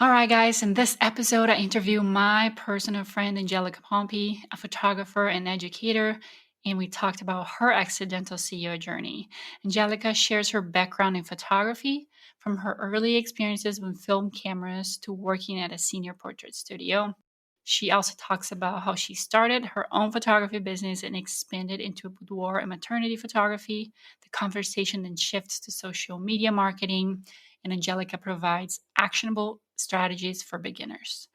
All right, guys, in this episode, I interview my personal friend, Angelica Pompy, a photographer and educator, and we talked about her accidental CEO journey. Angelica shares her background in photography, from her early experiences with film cameras to working at a senior portrait studio. She also talks about how she started her own photography business and expanded into boudoir and maternity photography. The conversation then shifts to social media marketing, and Angelica provides actionable strategies for beginners.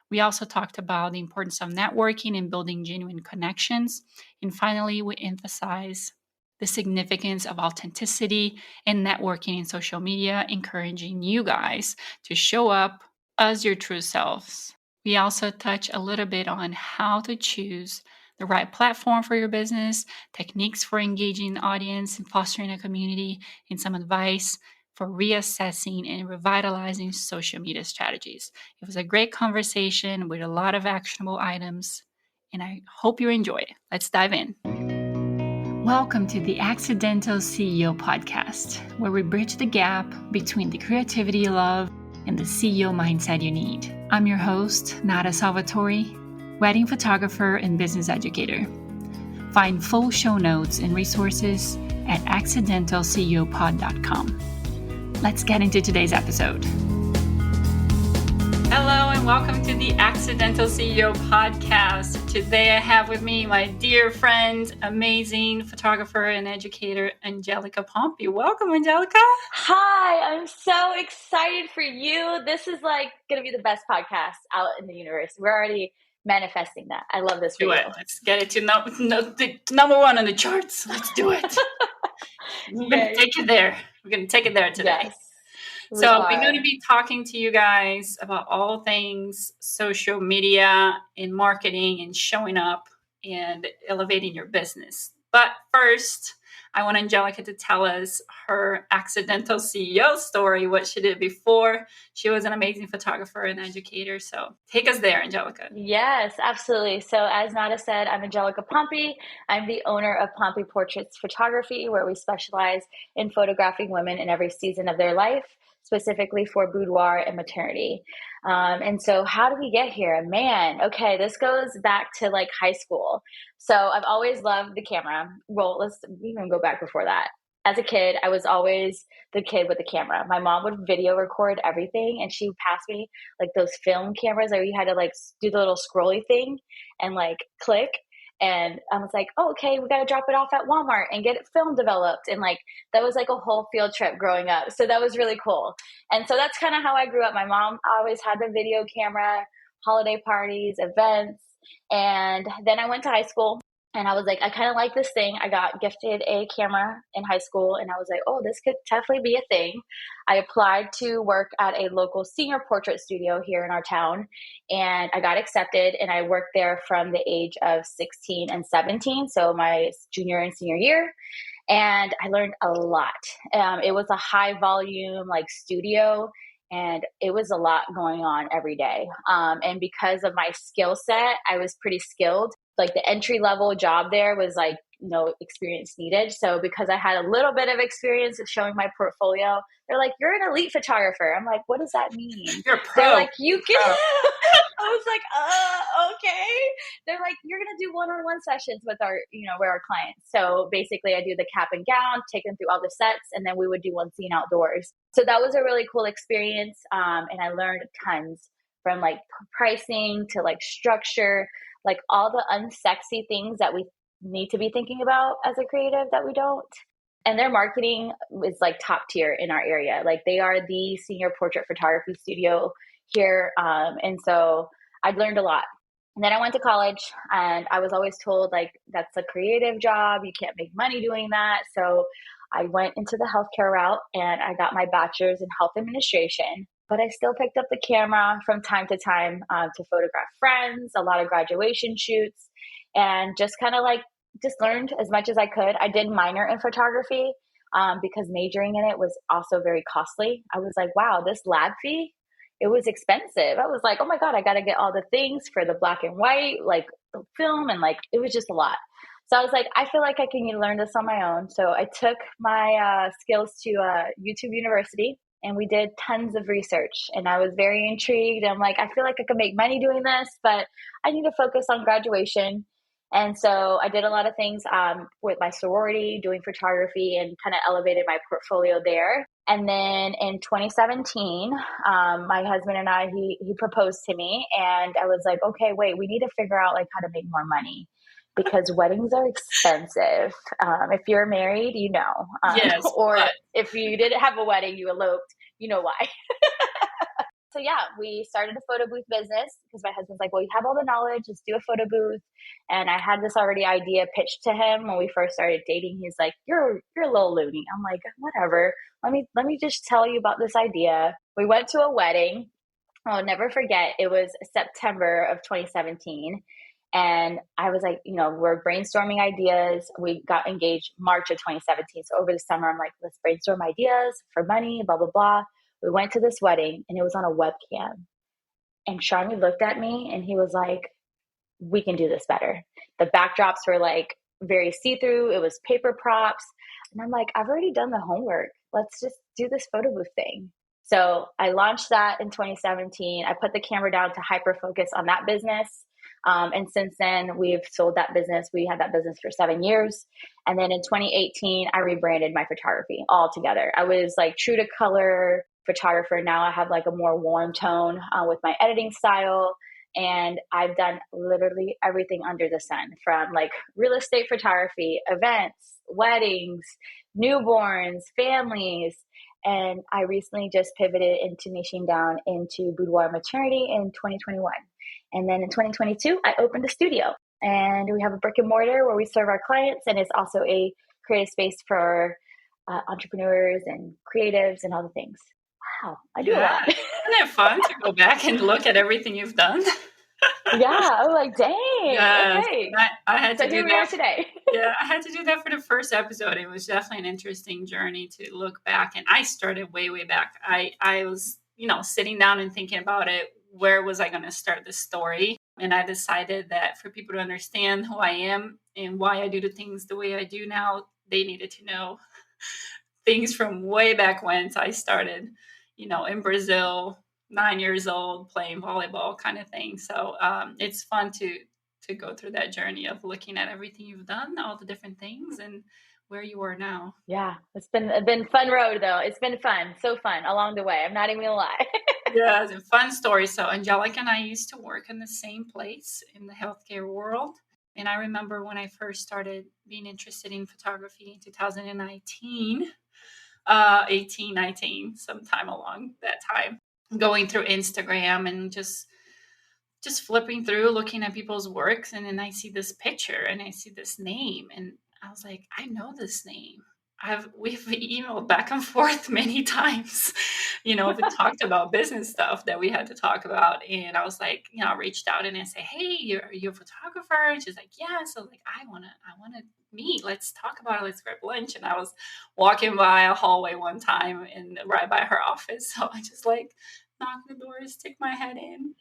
We also talked about the importance of networking and building genuine connections. And finally, we emphasize the significance of authenticity and networking in social media, encouraging you guys to show up as your true selves. We also touch a little bit on how to choose the right platform for your business, techniques for engaging the audience and fostering a community, and some advice for reassessing and revitalizing social media strategies. It was a great conversation with a lot of actionable items, and I hope you enjoy it. Let's dive in. Welcome to the Accidental CEO podcast, where we bridge the gap between the creativity you love and the CEO mindset you need. I'm your host, Nada Salvatore, wedding photographer and business educator. Find full show notes and resources at accidentalceopod.com. Let's get into today's episode. Hello and welcome to the Accidental CEO podcast. Today I have with me my dear friend, amazing photographer and educator, Angelica Pompy. Welcome, Angelica. Hi, I'm so excited for you. This is like going to be the best podcast out in the universe. We're already manifesting that. I love this for you. Let's get it to the number one on the charts. Let's do it. We're going to take it there. We're going to take it there today. Yes. We're going to be talking to you guys about all things social media and marketing and showing up and elevating your business. But first, I want Angelica to tell us her accidental CEO story, what she did before. She was an amazing photographer and educator. So take us there, Angelica. Yes, absolutely. So as Nada said, I'm Angelica Pompy. I'm the owner of Pompy Portraits Photography, where we specialize in photographing women in every season of their life, specifically for boudoir and maternity. And so how did we get here? Man, okay, this goes back to like high school. So I've always loved the camera. Well, let's even go back before that. As a kid, I was always the kid with the camera. My mom would video record everything, and she would pass me like those film cameras where you had to like do the little scrolly thing and like click. And I was like, oh, okay, we got to drop it off at Walmart and get it film developed. And like, that was like a whole field trip growing up. So that was really cool. And so that's kind of how I grew up. My mom always had the video camera, holiday parties, events. And then I went to high school. And I was like, I kind of like this thing. I got gifted a camera in high school, and I was like, oh, this could definitely be a thing. I applied to work at a local senior portrait studio here in our town, and I got accepted, and I worked there from the age of 16 and 17, so my junior and senior year, and I learned a lot. It was a high volume like studio, and it was a lot going on every day. And because of my skill set, I was pretty skilled. Like the entry level job there was like no experience needed. So because I had a little bit of experience of showing my portfolio, they're like, you're an elite photographer. I'm like, what does that mean? You're a pro. They're like, you can. I was like, okay. They're like, you're going to do one-on-one sessions with with our clients. So basically I do the cap and gown, take them through all the sets, and then we would do one scene outdoors. So that was a really cool experience. And I learned tons from like pricing to like structure, like all the unsexy things that we need to be thinking about as a creative that we don't. And their marketing is like top tier in our area. Like they are the senior portrait photography studio here. And so I'd learned a lot. And then I went to college, and I was always told like, that's a creative job. You can't make money doing that. So I went into the healthcare route, and I got my bachelor's in health administration. But I still picked up the camera from time to time to photograph friends, a lot of graduation shoots, and just kind of like just learned as much as I could. I did minor in photography because majoring in it was also very costly. I was like, wow, this lab fee, it was expensive. I was like, oh my God, I got to get all the things for the black and white, like the film, and like it was just a lot. So I was like, I feel like I can learn this on my own. So I took my skills to YouTube University. and we did tons of research, and I was very intrigued. I'm like, I feel like I could make money doing this, but I need to focus on graduation. And so I did a lot of things with my sorority, doing photography, and kind of elevated my portfolio there. And then in 2017, my husband and I, he proposed to me, and I was like, okay, wait, we need to figure out like how to make more money because weddings are expensive. If you're married, you know, Yes, or but if you didn't have a wedding, you eloped, you know why. So yeah, we started a photo booth business because my husband's like, well, you have all the knowledge, let's do a photo booth. And I had this already idea pitched to him when we first started dating. He's like, you're a little loony. I'm like, whatever. Let me just tell you about this idea. We went to a wedding. I'll never forget. It was September of 2017. And I was like, we're brainstorming ideas. We got engaged March of 2017. So over the summer, I'm like, let's brainstorm ideas for money, blah, blah, blah. We went to this wedding and it was on a webcam. And Charmy looked at me and he was like, we can do this better. The backdrops were like very see through, it was paper props. And I'm like, I've already done the homework. Let's just do this photo booth thing. So I launched that in 2017. I put the camera down to hyper focus on that business. And since then, we've sold that business. We had that business for 7 years. And then in 2018, I rebranded my photography altogether. I was like true to color photographer. Now I have like a more warm tone with my editing style. And I've done literally everything under the sun, from like real estate photography, events, weddings, newborns, families. And I recently just pivoted into niching down into boudoir maternity in 2021. And then in 2022, I opened a studio, and we have a brick and mortar where we serve our clients. And it's also a creative space for entrepreneurs and creatives and all the things. Wow, I do a yeah, lot. isn't it fun to go back and look at everything you've done? Yeah, I was like, dang, Yes, okay. I had So to here do we are that. today. Yeah, I had to do that for the first episode. It was definitely an interesting journey to look back, and I started way, way back. I was, sitting down and thinking about it. Where was I going to start the story? And I decided that for people to understand who I am and why I do the things the way I do now, they needed to know things from way back when. So I started, in Brazil, 9 years old, playing volleyball, kind of thing. So it's fun to go through that journey of looking at everything you've done, all the different things, and where you are now. Yeah, it's been fun road though. It's been fun, so fun along the way. I'm not even gonna lie. Yeah, it's a fun story. So Angelica and I used to work in the same place in the healthcare world. And I remember when I first started being interested in photography in 2019, 18, 19, sometime along that time, going through Instagram and just flipping through, looking at people's works, and then I see this picture and I see this name, and I was like, I know this name. We've emailed back and forth many times, we talked about business stuff that we had to talk about, and I was like, I reached out and I said, hey, you're a photographer, and she's like, yeah. So like, I wanna meet. Let's talk about it. Let's grab lunch. And I was walking by a hallway one time and right by her office, so I just like knocked the door, stick my head in.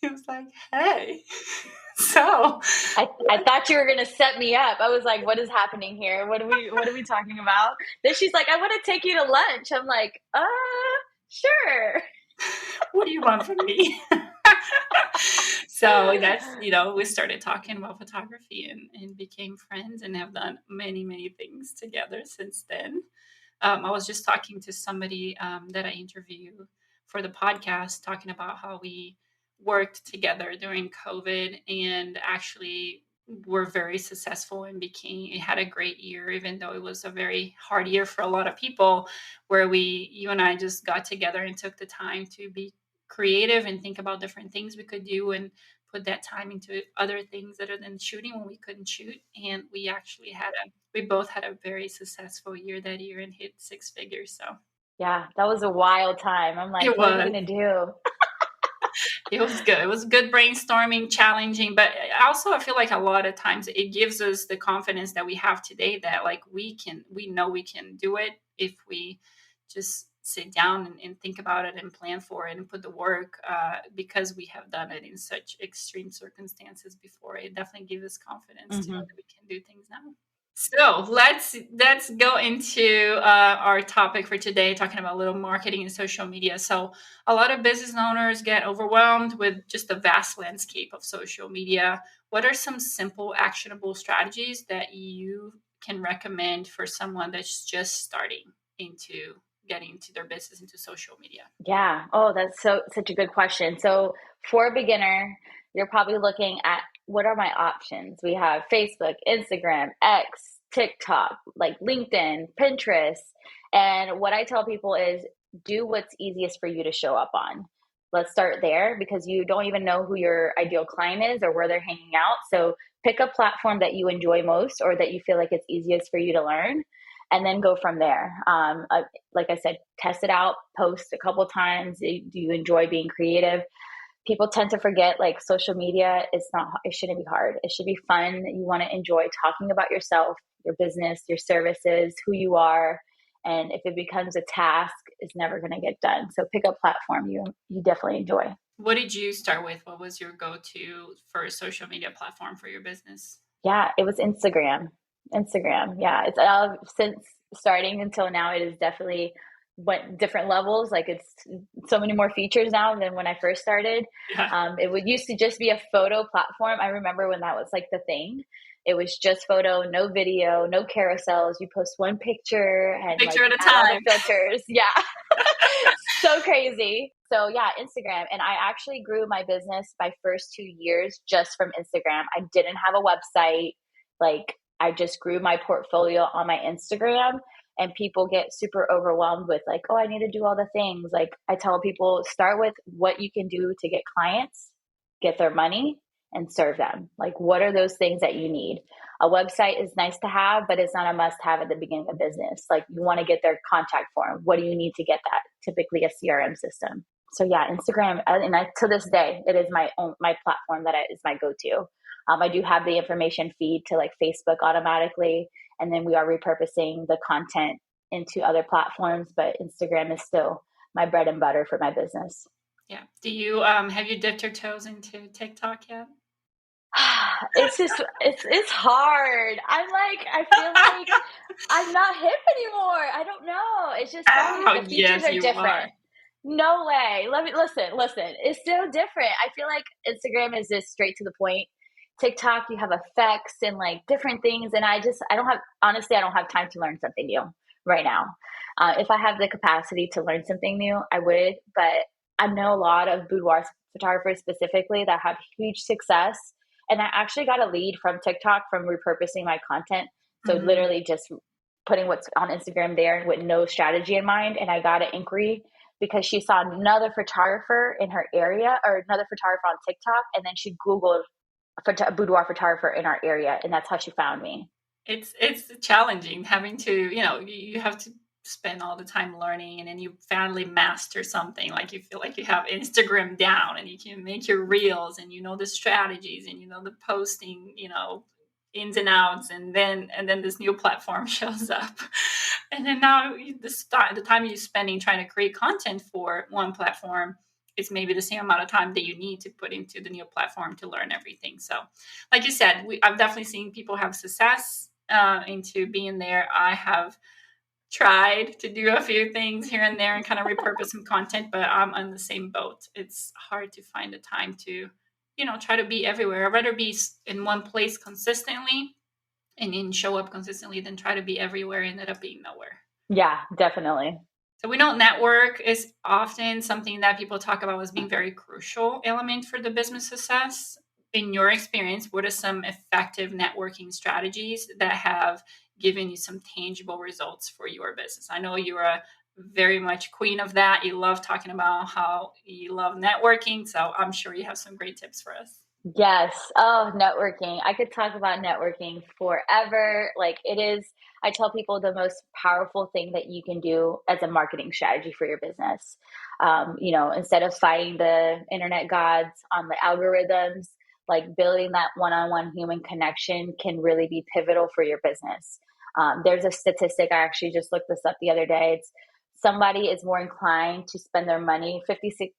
He was like, hey. So, I thought you were gonna set me up. I was like, what is happening here? What are we talking about? Then she's like, I want to take you to lunch. I'm like, sure. what do you want from me? So that's, we started talking about photography and became friends and have done many, many things together since then. I was just talking to somebody that I interview for the podcast, talking about how we worked together during COVID and actually were very successful and it had a great year, even though it was a very hard year for a lot of people, where you and I just got together and took the time to be creative and think about different things we could do and put that time into other things other than shooting when we couldn't shoot. And we both had a very successful year that year and hit six figures. So Yeah, that was a wild time. I'm like, it what are we was. gonna do? It was good. It was good brainstorming, challenging, but also I feel like a lot of times it gives us the confidence that we have today that like we know we can do it if we just sit down and think about it and plan for it and put the work because we have done it in such extreme circumstances before. It definitely gives us confidence to know Hmm. that we can do things now. So let's go into our topic for today, talking about a little marketing and social media. So a lot of business owners get overwhelmed with just the vast landscape of social media. What are some simple, actionable strategies that you can recommend for someone that's just starting into getting into their business into social media? Yeah. Oh, that's such a good question. So for a beginner, you're probably looking at what are my options? We have Facebook, Instagram, X, TikTok, like LinkedIn, Pinterest. And what I tell people is do what's easiest for you to show up on. Let's start there because you don't even know who your ideal client is or where they're hanging out. So pick a platform that you enjoy most or that you feel like it's easiest for you to learn and then go from there. Like I said, test it out, post a couple times. Do you enjoy being creative? People tend to forget like social media is not, it shouldn't be hard. It should be fun. You want to enjoy talking about yourself, your business, your services, who you are. And if it becomes a task, it's never going to get done. So pick a platform you definitely enjoy. What did you start with? What was your go-to for a social media platform for your business? Yeah, it was Instagram. Instagram. Yeah, it's since starting until now, it is definitely went different levels. Like it's so many more features now than when I first started. Yeah. It would used to just be a photo platform. I remember when that was like the thing. It was just photo, no video, no carousels. You post one picture and like Picture at a add all the time. filters. Yeah. So crazy. So yeah, Instagram. And I actually grew my business my first 2 years just from Instagram. I didn't have a website. Like I just grew my portfolio on my Instagram and people get super overwhelmed with like, oh, I need to do all the things. Like I tell people start with what you can do to get clients, get their money and serve them. Like what are those things that you need? A website is nice to have, but it's not a must have at the beginning of business. Like you want to get their contact form. What do you need to get that? Typically a CRM system. So yeah, Instagram, and to this day, it is my platform that is my go-to. I do have the information feed to like Facebook automatically, and then we are repurposing the content into other platforms. But Instagram is still my bread and butter for my business. Yeah. Do you have you dipped your toes into TikTok yet? It's just it's hard. I'm like I feel like I'm not hip anymore. I don't know. It's just funny. Oh, The features yes, are you different. are. No way. Let me listen. It's still different. I feel like Instagram is just straight to the point. TikTok, you have effects and like different things, and I don't have honestly I don't have time to learn something new right now. If I have the capacity to learn something new, I would. But I know a lot of boudoir photographers specifically that have huge success, and I actually got a lead from TikTok from repurposing my content. So Mhm. literally just putting what's on Instagram there with no strategy in mind, and I got an inquiry because she saw another photographer in her area or another photographer on TikTok, and then she Googled a boudoir photographer in our area, and that's how she found me. It's challenging having to, you have to spend all the time learning, and then you finally master something. Like you feel like you have Instagram down and you can make your reels and you know the strategies and you know the posting, ins and outs, and then this new platform shows up. And then now the time you're spending trying to create content for one platform is maybe the same amount of time that you need to put into the new platform to learn everything. So like you said, I've definitely seen people have success into being there. I have tried to do a few things here and there and kind of repurpose some content, but I'm on the same boat. It's hard to find the time to, try to be everywhere. I'd rather be in one place consistently and then show up consistently than try to be everywhere and end up being nowhere. Yeah, definitely. So we know network is often something that people talk about as being very crucial element for the business success. In your experience, what are some effective networking strategies that have given you some tangible results for your business? I know you're a very much queen of that. You love talking about how you love networking. So I'm sure you have some great tips for us. Yes. Oh, networking. I could talk about networking forever. Like it is, I tell people the most powerful thing that you can do as a marketing strategy for your business. Instead of fighting the internet gods on the algorithms, like building that one-on-one human connection can really be pivotal for your business. There's a statistic, I actually just looked this up the other day. It's somebody is more inclined to spend their money 57%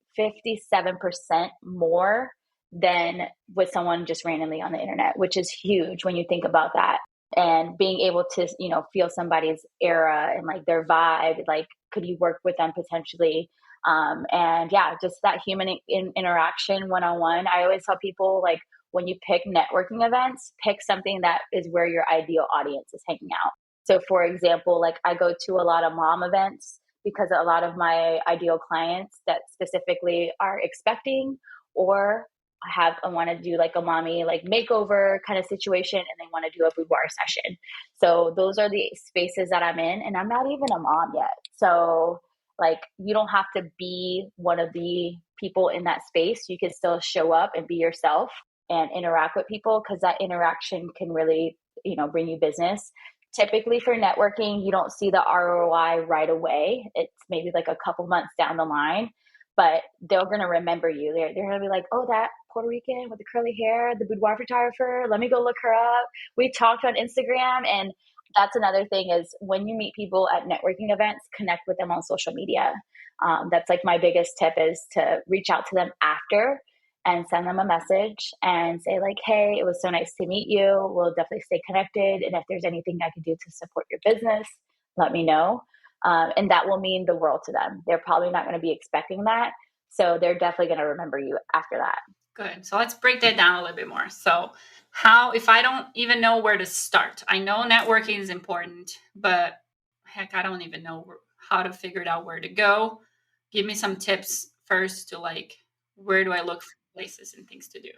more than with someone just randomly on the internet, which is huge when you think about that. and being able to, feel somebody's era and like their vibe, like could you work with them potentially? And yeah, just that human interaction one on one. I always tell people like when you pick networking events, pick something that is where your ideal audience is hanging out. So, for example, like I go to a lot of mom events because a lot of my ideal clients that specifically are expecting or I want to do like a mommy like makeover kind of situation and they want to do a boudoir session. So those are the spaces that I'm in and I'm not even a mom yet. So like you don't have to be one of the people in that space. You can still show up and be yourself and interact with people because that interaction can really, bring you business. Typically for networking, you don't see the ROI right away. It's maybe like a couple months down the line, but they're going to remember you. They're going to be like, oh, that Puerto Rican with the curly hair, the boudoir photographer, let me go look her up. We talked on Instagram. And that's another thing is when you meet people at networking events, connect with them on social media. That's like my biggest tip is to reach out to them after and send them a message and say like, hey, it was so nice to meet you. We'll definitely stay connected. And if there's anything I can do to support your business, let me know. And that will mean the world to them. They're probably not going to be expecting that. So they're definitely going to remember you after that. Good. So let's break that down a little bit more. So how, if I don't even know where to start, I know networking is important, but heck, I don't even know how to figure it out where to go. Give me some tips first to like, where do I look for places and things to do?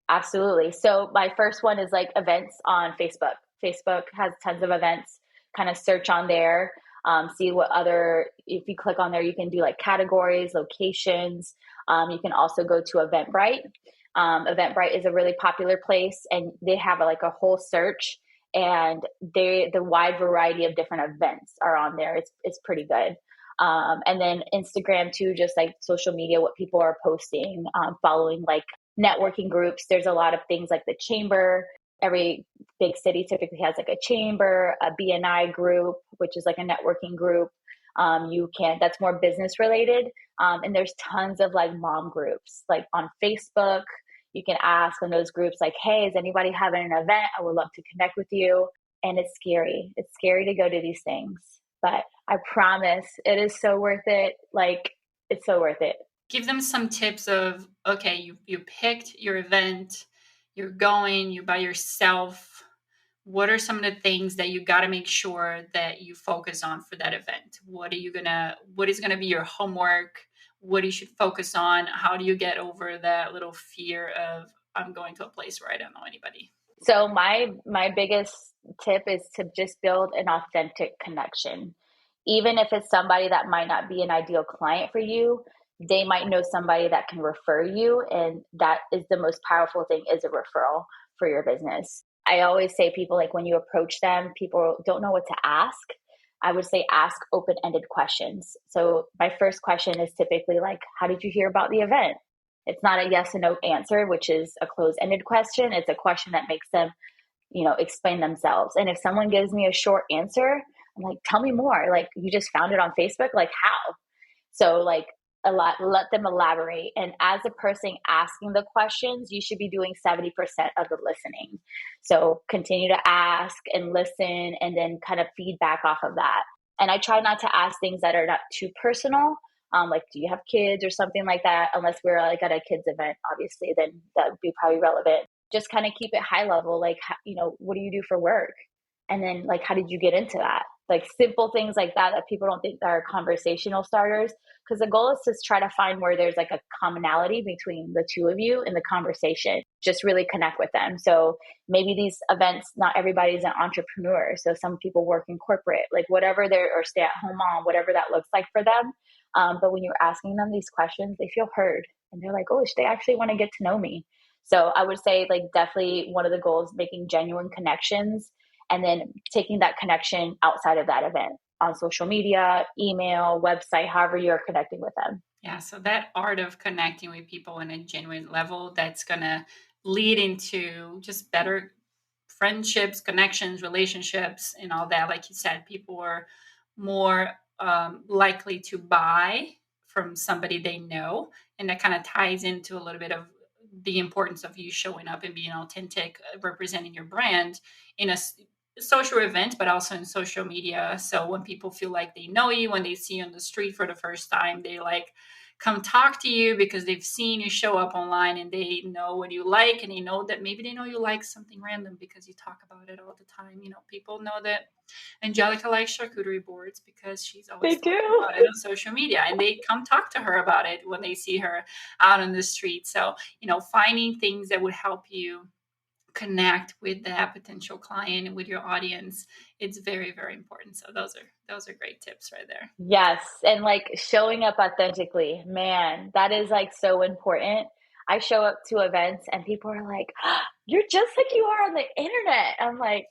Absolutely. So my first one is like events on Facebook. Facebook has tons of events. Kind of search on there, see what other, if you click on there, you can do like categories, locations. You can also go to Eventbrite. Eventbrite is a really popular place and they have like a whole search and the wide variety of different events are on there. It's pretty good. And then Instagram too, just like social media, what people are posting, following like networking groups. There's a lot of things like the chamber. Every big city typically has like a chamber, a BNI group, which is like a networking group. That's more business related. And there's tons of like mom groups, like on Facebook. You can ask in those groups, like, hey, is anybody having an event? I would love to connect with you. And it's scary. It's scary to go to these things, but I promise it is so worth it. Like, it's so worth it. Give them some tips of, okay, you picked your event, you're going, you're by yourself. What are some of the things that you got to make sure that you focus on for that event? What is going to be your homework? What you should focus on? How do you get over that little fear of, I'm going to a place where I don't know anybody? So my biggest tip is to just build an authentic connection. Even if it's somebody that might not be an ideal client for you, they might know somebody that can refer you and that is the most powerful thing is a referral for your business. I always say people like when you approach them, people don't know what to ask. I would say ask open-ended questions. So my first question is typically like, how did you hear about the event? It's not a yes and no answer, which is a closed-ended question. It's a question that makes them, explain themselves. And if someone gives me a short answer, I'm like, tell me more. Like, you just found it on Facebook? Like, how? So, like, let them elaborate. And as a person asking the questions, you should be doing 70% of the listening. So, continue to ask and listen and then kind of feedback off of that. And I try not to ask things that are not too personal. Like, do you have kids or something like that? Unless we're like at a kids event, obviously, then that would be probably relevant. Just kind of keep it high level. Like, what do you do for work? And then like, how did you get into that? Like simple things like that people don't think are conversational starters. Because the goal is to try to find where there's like a commonality between the two of you in the conversation. Just really connect with them. So maybe these events, not everybody's an entrepreneur. So some people work in corporate, like whatever they're, or stay at home mom, whatever that looks like for them. But when you're asking them these questions, they feel heard and they're like, oh, they actually want to get to know me. So I would say like definitely one of the goals, making genuine connections and then taking that connection outside of that event on social media, email, website, however you're connecting with them. Yeah, so that art of connecting with people on a genuine level, that's going to lead into just better friendships, connections, relationships, and all that. Like you said, people are more likely to buy from somebody they know. And that kind of ties into a little bit of the importance of you showing up and being authentic, representing your brand in a social event, but also in social media. So when people feel like they know you, when they see you on the street for the first time, they like come talk to you because they've seen you show up online and they know what you like, and they know that maybe they know you like something random because you talk about it all the time. You know, people know that Angelica likes charcuterie boards because she's They always talking do. about it on social media, and they come talk to her about it when they see her out on the street. So, finding things that would help you connect with that potential client and with your audience, it's very, very important. So those are great tips right there. Yes, and like showing up authentically, man, that is like so important. I show up to events and people are like, "You're just like you are on the internet." I'm like,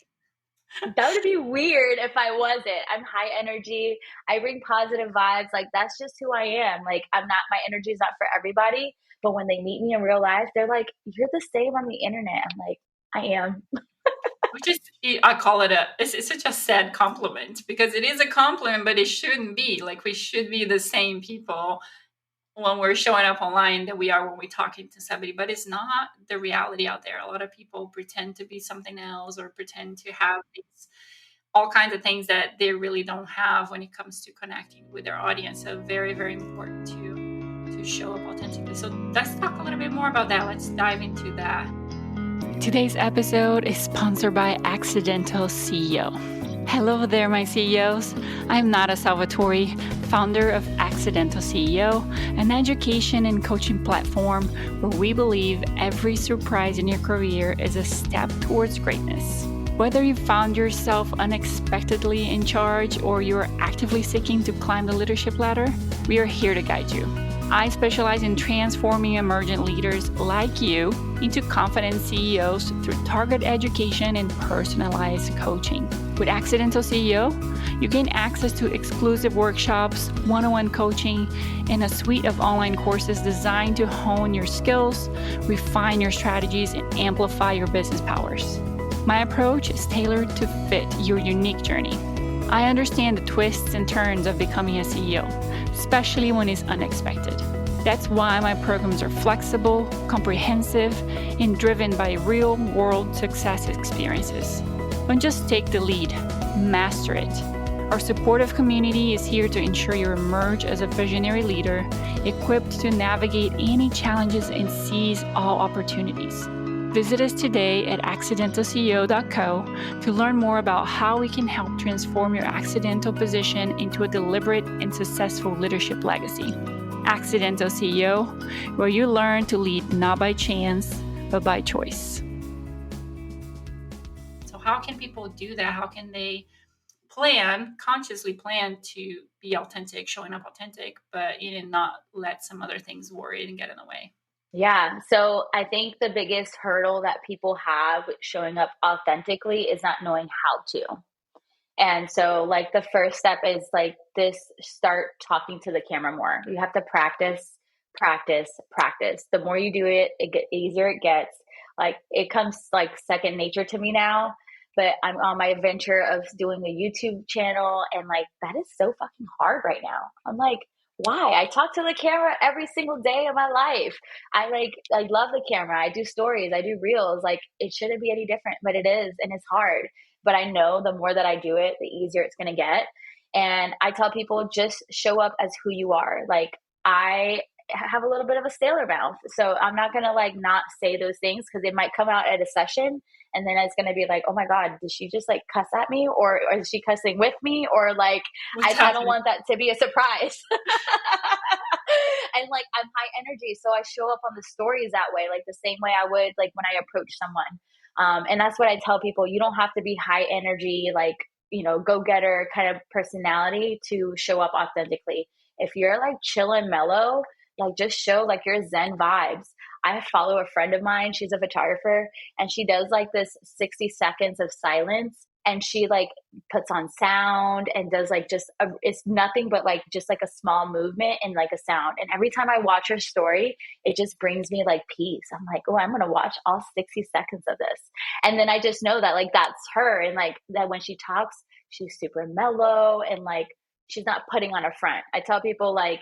that would be weird if I wasn't. I'm high energy. I bring positive vibes. Like that's just who I am. Like my energy is not for everybody, but when they meet me in real life, they're like, "You're the same on the internet." I'm like, "I am." Which is, I call it it's such a sad compliment, because it is a compliment, but it shouldn't be. Like, we should be the same people when we're showing up online that we are when we're talking to somebody, but it's not the reality out there. A lot of people pretend to be something else, or pretend to have these all kinds of things that they really don't have when it comes to connecting with their audience. So very, very important to show up authentically. So let's talk a little bit more about that. Let's dive into that. Today's episode is sponsored by Accidental CEO. Hello there, my CEOs. I'm Nada Salvatore, founder of Accidental CEO, an education and coaching platform where we believe every surprise in your career is a step towards greatness. Whether you found yourself unexpectedly in charge or you're actively seeking to climb the leadership ladder, we are here to guide you. I specialize in transforming emergent leaders like you into confident CEOs through target education and personalized coaching. With Accidental CEO, you gain access to exclusive workshops, one-on-one coaching, and a suite of online courses designed to hone your skills, refine your strategies, and amplify your business powers. My approach is tailored to fit your unique journey. I understand the twists and turns of becoming a CEO, especially when it's unexpected. That's why my programs are flexible, comprehensive, and driven by real-world success experiences. Don't just take the lead, master it. Our supportive community is here to ensure you emerge as a visionary leader, equipped to navigate any challenges and seize all opportunities. Visit us today at accidentalceo.co to learn more about how we can help transform your accidental position into a deliberate and successful leadership legacy. Accidental CEO, where you learn to lead not by chance, but by choice. So how can people do that? How can they consciously plan to be authentic, showing up authentic, but not let some other things worry and get in the way? Yeah. So I think the biggest hurdle that people have with showing up authentically is not knowing how to. And so, like, the first step is like this: start talking to the camera more. You have to practice, practice, practice. The more you do it, easier it gets. Like, it comes like second nature to me now. But I'm on my adventure of doing a YouTube channel, and like, that is so fucking hard right now. I'm like, why? I talk to the camera every single day of my life. I love the camera. I do stories, I do reels. Like, it shouldn't be any different, but it is, and it's hard. But I know the more that I do it, the easier it's going to get. And I tell people, just show up as who you are. Like, I have a little bit of a sailor mouth. So I'm not going to like not say those things, because it might come out at a session and then it's going to be like, oh my God, did she just like cuss at me, or is she cussing with me? Or like, What's I don't happening? want that to be a surprise. And like, I'm high energy. So I show up on the stories that way, like the same way I would like when I approach someone. And that's what I tell people. You don't have to be high energy, like, go getter kind of personality to show up authentically. If you're like chill and mellow, like just show like your Zen vibes. I follow a friend of mine. She's a photographer, and she does like this 60 seconds of silence. And she like puts on sound and does like it's nothing but like just like a small movement and like a sound. And every time I watch her story, it just brings me like peace. I'm like, oh, I'm going to watch all 60 seconds of this. And then I just know that like that's her. And like that when she talks, she's super mellow and like she's not putting on a front. I tell people like,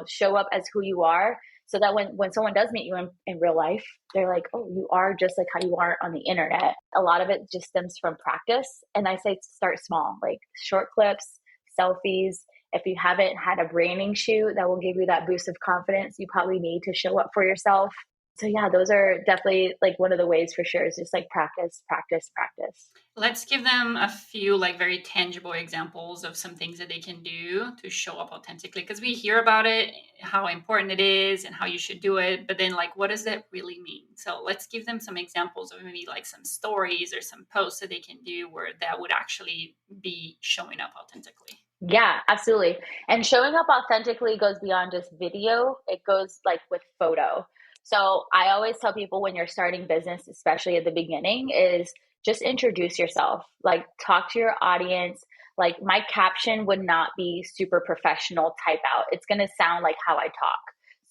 show up as who you are. so that when someone does meet you in real life, they're like, oh, you are just like how you are on the internet. A lot of it just stems from practice. And I say start small, like short clips, selfies. If you haven't had a branding shoot that will give you that boost of confidence you probably need to show up for yourself. So yeah, those are definitely like one of the ways for sure is just like practice, practice, practice. Let's give them a few like very tangible examples of some things that they can do to show up authentically, because we hear about it, how important it is and how you should do it, but then like what does that really mean? So let's give them some examples of maybe like some stories or some posts that they can do where that would actually be showing up authentically. Yeah, absolutely. And showing up authentically goes beyond just video, it goes like with photo. So I always tell people when you're starting business, especially at the beginning, is just introduce yourself, like talk to your audience. Like my caption would not be super professional type out. It's going to sound like how I talk.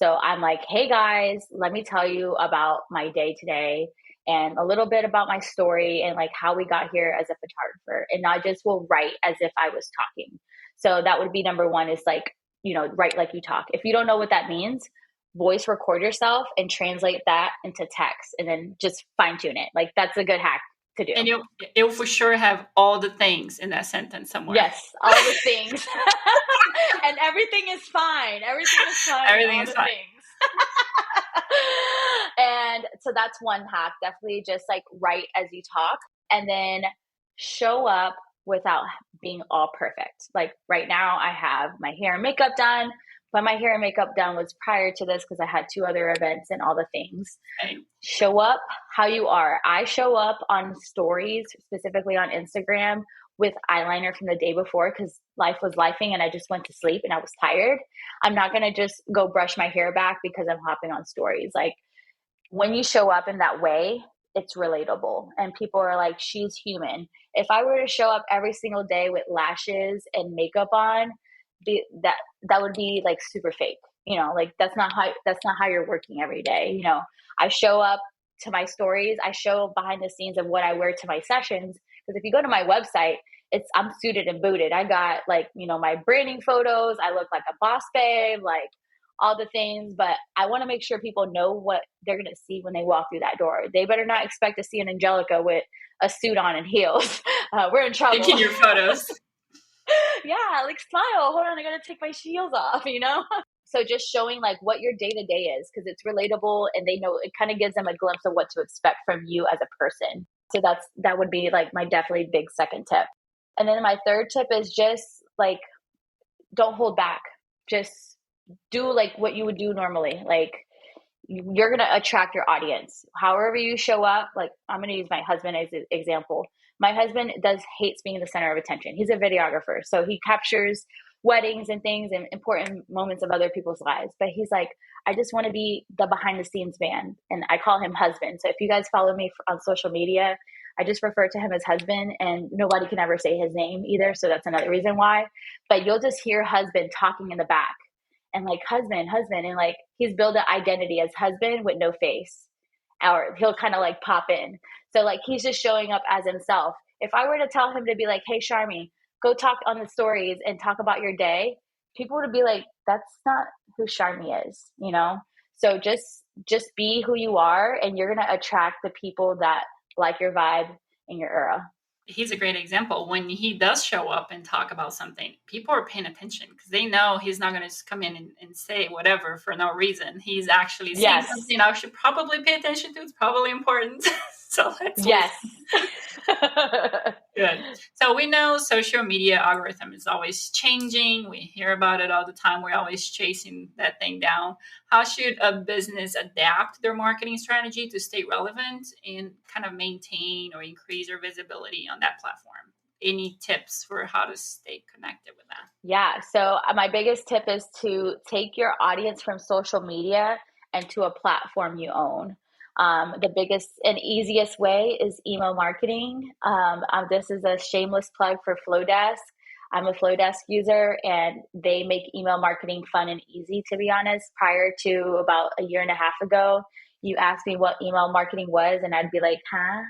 So I'm like, hey guys, let me tell you about my day today and a little bit about my story and like how we got here as a photographer. And I just will write as if I was talking. So that would be number one is like, write like you talk. If you don't know what that means, voice record yourself and translate that into text and then just fine tune it. Like that's a good hack to do. And you'll for sure have all the things in that sentence somewhere. Yes, all the things. And everything is fine. Everything is fine. Everything all is the fine. things. And so that's one hack. Definitely just like write as you talk and then show up without being all perfect. Like right now, I have my hair and makeup done, but my hair and makeup done was prior to this because I had 2 other events and all the things. Okay. Show up how you are. I show up on stories, specifically on Instagram, with eyeliner from the day before because life was lifing and I just went to sleep and I was tired. I'm not going to just go brush my hair back because I'm hopping on stories. Like when you show up in that way, it's relatable and people are like, she's human. If I were to show up every single day with lashes and makeup on, that would be like super fake. Like that's not how you're working every day. I show up to my stories. I show behind the scenes of what I wear to my sessions. Because if you go to my website, I'm suited and booted. I got like, my branding photos. I look like a boss babe, like all the things, but I want to make sure people know what they're going to see when they walk through that door. They better not expect to see an Angelica with a suit on and heels. We're in trouble. Taking your photos. Yeah, like smile. Hold on, I gotta take my heels off. So just showing like what your day to day is because it's relatable and they know it kind of gives them a glimpse of what to expect from you as a person. So that would be like my definitely big second tip. And then my third tip is just like don't hold back. Just do like what you would do normally. Like you're going to attract your audience. However you show up, like I'm going to use my husband as an example. My husband hates being the center of attention. He's a videographer. So he captures weddings and things and important moments of other people's lives. But he's like, I just want to be the behind the scenes man. And I call him husband. So if you guys follow me on social media, I just refer to him as husband and nobody can ever say his name either. So that's another reason why. But you'll just hear husband talking in the back and like husband, and like he's built an identity as husband with no face, or he'll kind of like pop in. So like he's just showing up as himself. If I were to tell him to be like, hey, Charmy, go talk on the stories and talk about your day, people would be like, that's not who Charmy is. So just be who you are and you're going to attract the people that like your vibe in your era. He's a great example. When he does show up and talk about something, people are paying attention because they know he's not going to just come in and say whatever for no reason. He's actually saying Yes. something I should probably pay attention to. It's probably important. So let's Yes. Good. So we know social media algorithm is always changing. We hear about it all the time. We're always chasing that thing down. How should a business adapt their marketing strategy to stay relevant and kind of maintain or increase their visibility on that platform? Any tips for how to stay connected with that? Yeah. So my biggest tip is to take your audience from social media and to a platform you own. The biggest and easiest way is email marketing. This is a shameless plug for Flowdesk. I'm a Flowdesk user and they make email marketing fun and easy, to be honest. Prior to about a year and a half ago, you asked me what email marketing was and I'd be like, huh?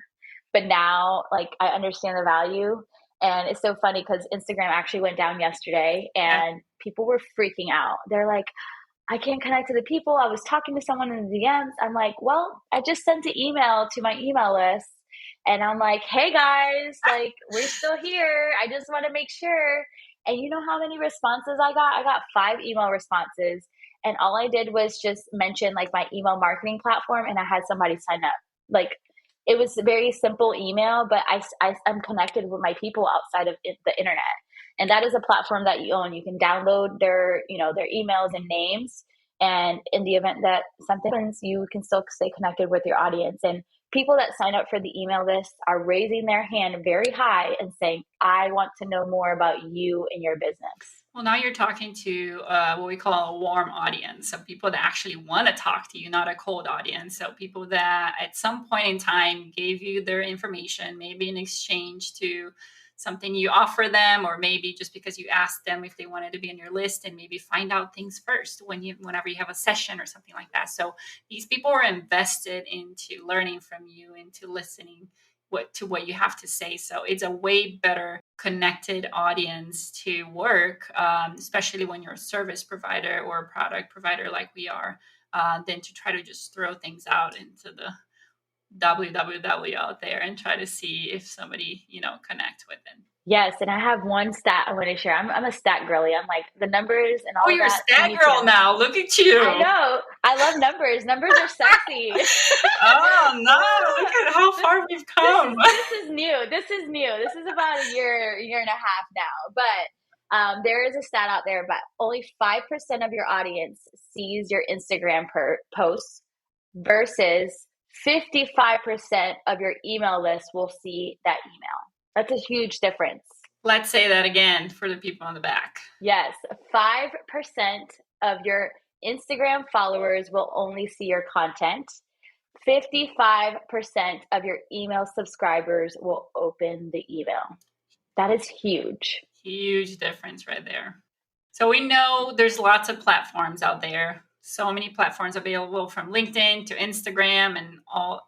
But now like I understand the value. And it's so funny because Instagram actually went down yesterday and people were freaking out. They're like, I can't connect to the people. I was talking to someone in the DMs. I'm like, well, I just sent an email to my email list. And I'm like, hey guys, like, we're still here. I just want to make sure. And you know how many responses I got? I got 5 email responses. And all I did was just mention like my email marketing platform, and I had somebody sign up. Like, it was a very simple email, but I'm connected with my people outside of the internet. And that is a platform that you own. You can download their emails and names. And in the event that something happens, you can still stay connected with your audience. And people that sign up for the email list are raising their hand very high and saying, I want to know more about you and your business. Well, now you're talking to what we call a warm audience. So people that actually want to talk to you, not a cold audience. So people that at some point in time gave you their information, maybe in exchange to something you offer them, or maybe just because you asked them if they wanted to be on your list, and maybe find out things first whenever you have a session or something like that. So these people are invested into learning from you, into listening what you have to say. So it's a way better connected audience to work, especially when you're a service provider or a product provider like we are, than to try to just throw things out into the www out there and try to see if somebody connect with it. Yes, and I have one stat I want to share. I'm a stat girly. I'm like, the numbers and Oh, all of you're a that, you stat need to girl know. now. Look at you. I know. I love numbers. Numbers are sexy. Oh no! Look at how far we've come. This is new. This is new. This is about a year and a half now. But there is a stat out there, but only 5% of your audience sees your Instagram posts versus 55% of your email list will see that email. That's a huge difference. Let's say that again for the people on the back. Yes, 5% of your Instagram followers will only see your content. 55% of your email subscribers will open the email. That is huge. Huge difference right there. So we know there's lots of platforms out there. So many platforms available, from LinkedIn to Instagram and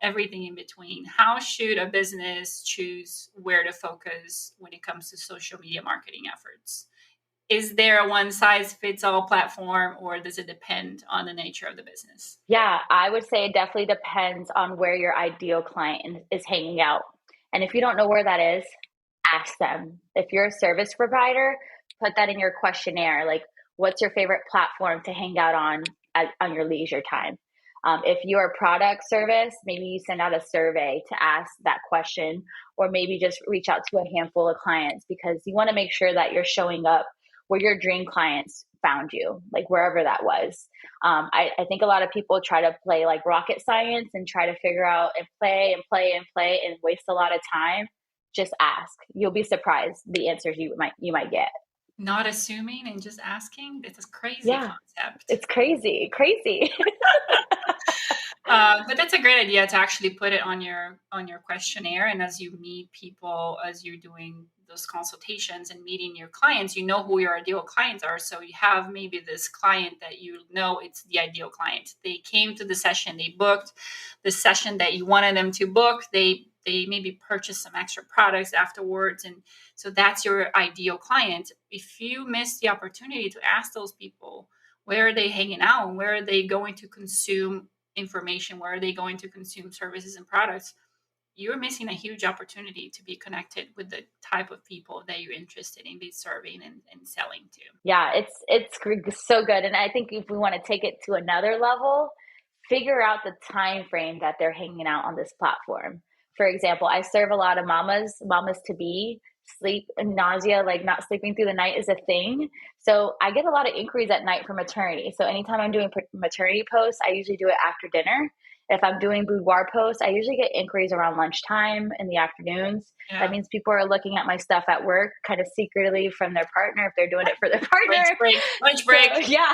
everything in between. How should a business choose where to focus when it comes to social media marketing efforts? Is there a one size fits all platform, or does it depend on the nature of the business? Yeah, I would say it definitely depends on where your ideal client is hanging out. And if you don't know where that is, ask them. If you're a service provider, put that in your questionnaire. Like, what's your favorite platform to hang out on your leisure time? If you're a product service, maybe you send out a survey to ask that question, or maybe just reach out to a handful of clients, because you want to make sure that you're showing up where your dream clients found you, like wherever that was. I think a lot of people try to play like rocket science and try to figure out and play and play and play and waste a lot of time. Just ask. You'll be surprised the answers you might get. Not assuming and just asking. It's a crazy Yeah, concept. it's crazy. But that's a great idea to actually put it on your questionnaire. And as you meet people, as you're doing those consultations and meeting your clients, you know who your ideal clients are. So you have maybe this client that you know it's the ideal client. They came to the session, they booked the session that you wanted them to book. They maybe purchase some extra products afterwards. And so that's your ideal client. If you miss the opportunity to ask those people, where are they hanging out? Where are they going to consume information? Where are they going to consume services and products? You're missing a huge opportunity to be connected with the type of people that you're interested in be serving and selling to. Yeah, it's so good. And I think if we want to take it to another level, figure out the time frame that they're hanging out on this platform. For example, I serve a lot of mamas to be. Sleep and nausea, like not sleeping through the night, is a thing. So I get a lot of inquiries at night for maternity. So anytime I'm doing maternity posts, I usually do it after dinner. If I'm doing boudoir posts, I usually get inquiries around lunchtime in the afternoons. Yeah. That means people are looking at my stuff at work, kind of secretly from their partner, if they're doing it for their partner. Lunch break. So, yeah.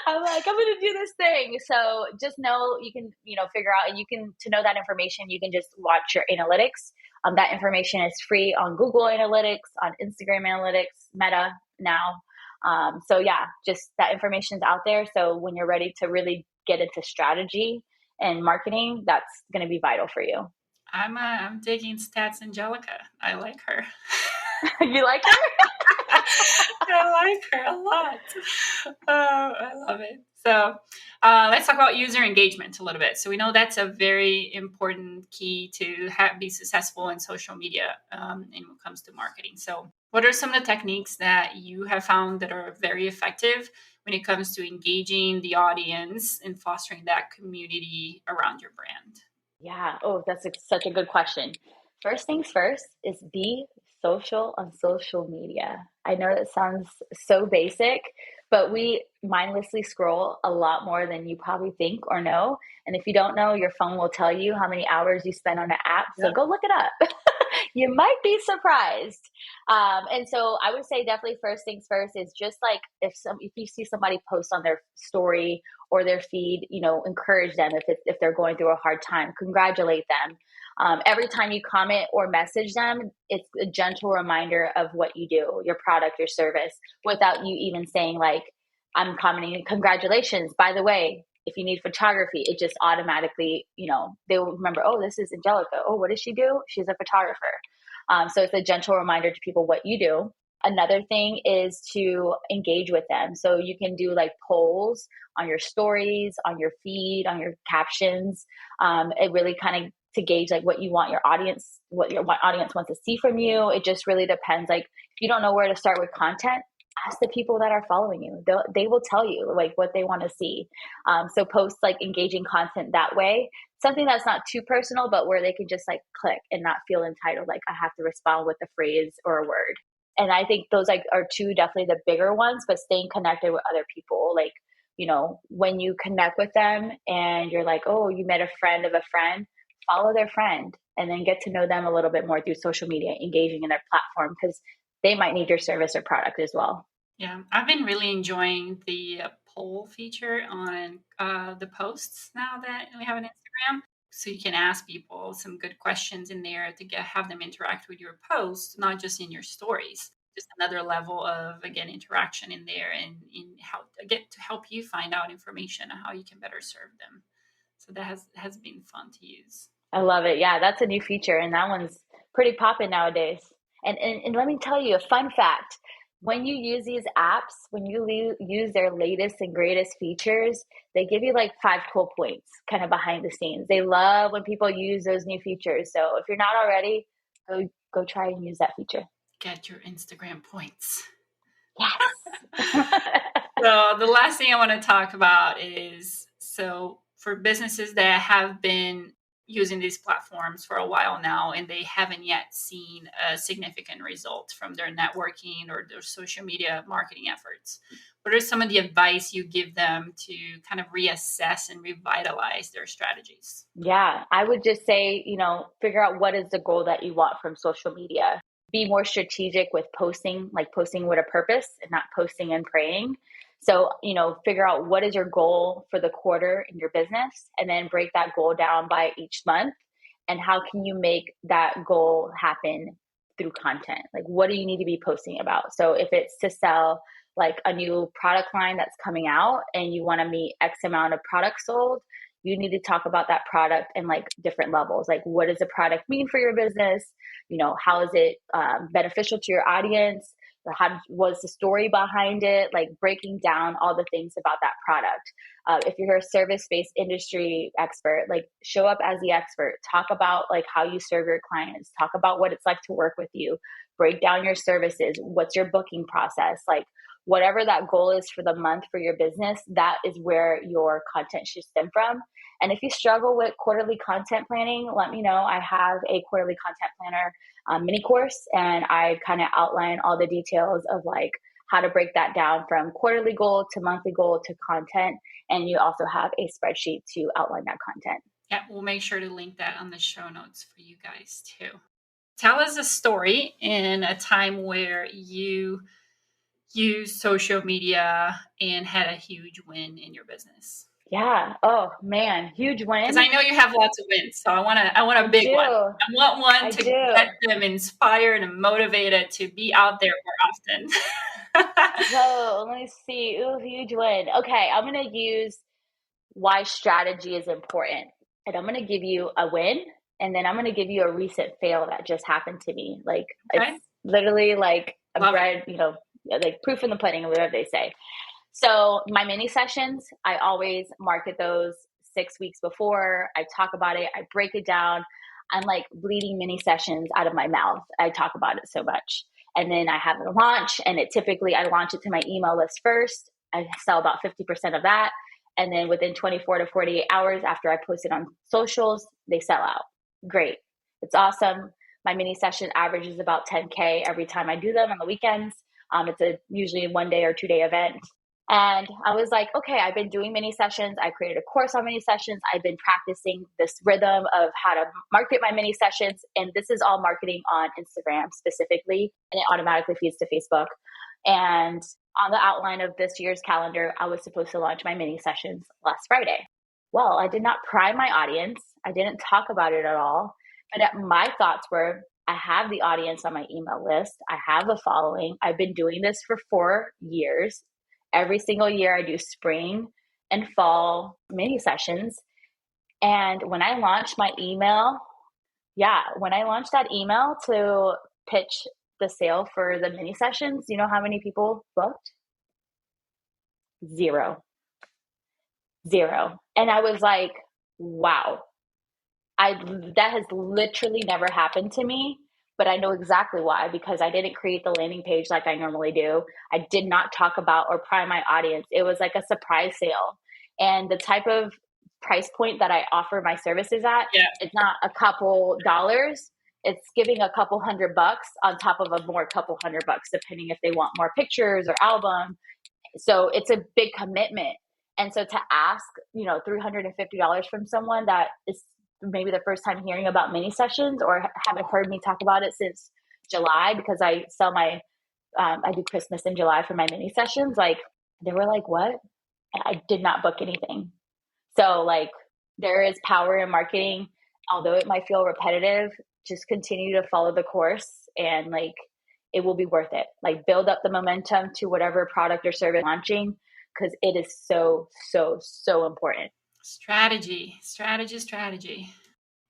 I'm like, I'm going to do this thing. So just know you can, figure out, and to know that information, you can just watch your analytics. That information is free on Google Analytics, on Instagram Analytics, Meta now. So yeah, just that information is out there. So when you're ready to really get into strategy and marketing, that's going to be vital for you. I'm digging stats Angelica. I like her. You like her? I like her a lot. Oh, I love it. So let's talk about user engagement a little bit. So we know that's a very important key to be successful in social media when it comes to marketing. So what are some of the techniques that you have found that are very effective when it comes to engaging the audience and fostering that community around your brand? Yeah. Oh, such a good question. First things first is be social on social media. I know that sounds so basic, but we mindlessly scroll a lot more than you probably think or know. And if you don't know, your phone will tell you how many hours you spend on an app. So Yep. go look it up. You might be surprised. And so I would say definitely first things first is just like if you see somebody post on their story or their feed, encourage them if they're going through a hard time, congratulate them. Every time you comment or message them, it's a gentle reminder of what you do, your product, your service, without you even saying like, I'm commenting, congratulations. By the way, if you need photography, it just automatically, they will remember, oh, this is Angelica. Oh, what does she do? She's a photographer. So it's a gentle reminder to people what you do. Another thing is to engage with them. So you can do like polls on your stories, on your feed, on your captions. It really kind of to gauge like what you want your audience, what audience wants to see from you. It just really depends. Like if you don't know where to start with content, ask the people that are following you. They will tell you like what they want to see. So post like engaging content that way. Something that's not too personal, but where they can just like click and not feel entitled. Like I have to respond with a phrase or a word. And I think those like are two definitely the bigger ones, but staying connected with other people, like, when you connect with them and you're like, oh, you met a friend of a friend, follow their friend and then get to know them a little bit more through social media, engaging in their platform because they might need your service or product as well. Yeah, I've been really enjoying the poll feature on the posts now that we have an Instagram. So you can ask people some good questions in there to have them interact with your post, not just in your stories. Just another level of again interaction in there, and in how get to help you find out information on how you can better serve them. So that has been fun to use. I love it. Yeah, that's a new feature, and that one's pretty poppin' nowadays. And let me tell you a fun fact. When you use these apps, when you use their latest and greatest features, they give you like 5 cool points kind of behind the scenes. They love when people use those new features. So if you're not already, go try and use that feature. Get your Instagram points. Yes. So the last thing I want to talk about is for businesses that have been using these platforms for a while now and they haven't yet seen a significant result from their networking or their social media marketing efforts. What are some of the advice you give them to kind of reassess and revitalize their strategies? Yeah, I would just say, figure out what is the goal that you want from social media. Be more strategic with posting, like posting with a purpose and not posting and praying. So, figure out what is your goal for the quarter in your business and then break that goal down by each month. And how can you make that goal happen through content? Like, what do you need to be posting about? So, if it's to sell like a new product line that's coming out and you want to meet X amount of products sold, you need to talk about that product in like different levels. Like, what does the product mean for your business? How is it beneficial to your audience? Or how was the story behind it? Like breaking down all the things about that product. If you're a service-based industry expert, like show up as the expert. Talk about like how you serve your clients. Talk about what it's like to work with you. Break down your services. What's your booking process? Like whatever that goal is for the month for your business, that is where your content should stem from. And if you struggle with quarterly content planning, let me know. I have a quarterly content planner mini course, and I kind of outline all the details of like how to break that down from quarterly goal to monthly goal to content. And you also have a spreadsheet to outline that content. Yeah, we'll make sure to link that on the show notes for you guys too. Tell us a story in a time where you used social media and had a huge win in your business. Yeah. Oh man, huge Because win. I know you have lots of wins, so I want a I big one. do. I want one I to do. get them inspired and motivated to be out there more often. So let me see. Ooh, huge win. Okay, I'm gonna use why strategy is important. And I'm going to give you a win and then I'm going to give you a recent fail that just happened to me. Like it's Okay, literally like a love it. bread, like proof in the pudding, whatever they say. So my mini sessions, I always market those 6 weeks before. I talk about it. I break it down. I'm like bleeding mini sessions out of my mouth. I talk about it so much. And then I have a launch, and I launch it to my email list first. I sell about 50% of that. And then within 24 to 48 hours after I post it on socials, they sell out. Great. It's awesome. My mini session averages about 10K every time I do them on the weekends. It's usually a 1 day or 2 day event. And I was like, okay, I've been doing mini sessions. I created a course on mini sessions. I've been practicing this rhythm of how to market my mini sessions. And this is all marketing on Instagram specifically, and it automatically feeds to Facebook. And on the outline of this year's calendar, I was supposed to launch my mini sessions last Friday. Well, I did not prime my audience. I didn't talk about it at all. But my thoughts were, I have the audience on my email list. I have a following. I've been doing this for 4 years. Every single year I do spring and fall mini sessions. And when I launched that email to pitch the sale for the mini sessions, you know how many people booked? Zero. And I was like, wow, that has literally never happened to me. But I know exactly why, because I didn't create the landing page like I normally do. I did not talk about or prime my audience. It was like a surprise sale. And the type of price point that I offer my services at, it's not a couple dollars. It's giving a couple $100 on top of a more couple $100, depending if they want more pictures or album. So it's a big commitment. And so to ask, $350 from someone that is maybe the first time hearing about mini sessions or haven't heard me talk about it since July, because I do Christmas in July for my mini sessions. Like, they were like, what? And I did not book anything. So like, there is power in marketing. Although it might feel repetitive, just continue to follow the course, and like, it will be worth it. Like, build up the momentum to whatever product or service launching, because it is so, so, so important. Strategy.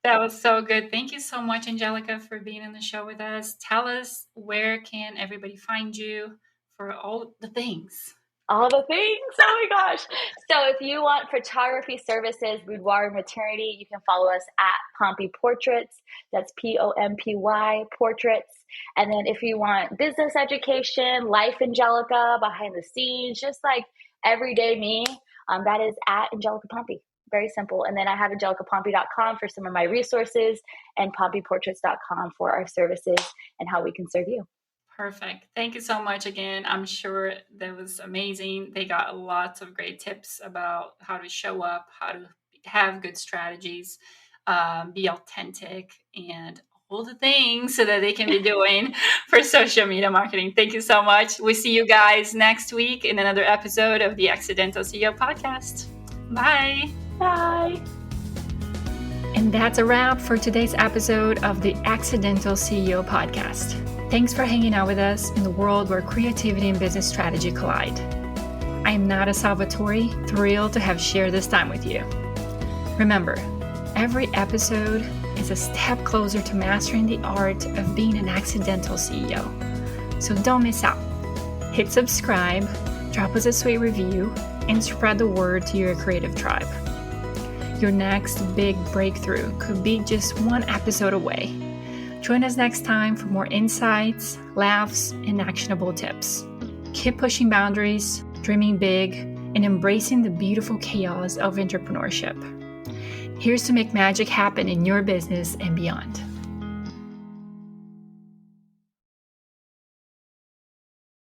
That was so good. Thank you so much, Angelica, for being on the show with us. Tell us, where can everybody find you for all the things? All the things. Oh my gosh. So if you want photography services, boudoir and maternity, you can follow us at Pompy Portraits. That's Pompy Portraits. And then if you want business education, life Angelica, behind the scenes, just like everyday me, that is at Angelica Pompy. Very simple. And then I have angelicapompy.com for some of my resources, and pompyportraits.com for our services and how we can serve you. Perfect. Thank you so much again. I'm sure that was amazing. They got lots of great tips about how to show up, how to have good strategies, be authentic, and all the things so that they can be doing for social media marketing. Thank you so much. We see you guys next week in another episode of the Accidental CEO podcast. Bye. Bye. And that's a wrap for today's episode of the Accidental CEO podcast. Thanks for hanging out with us in the world where creativity and business strategy collide. I am Nada Salvatore, thrilled to have shared this time with you. Remember, every episode is a step closer to mastering the art of being an accidental CEO. So don't miss out. Hit subscribe, drop us a sweet review, and spread the word to your creative tribe. Your next big breakthrough could be just one episode away. Join us next time for more insights, laughs, and actionable tips. Keep pushing boundaries, dreaming big, and embracing the beautiful chaos of entrepreneurship. Here's to make magic happen in your business and beyond.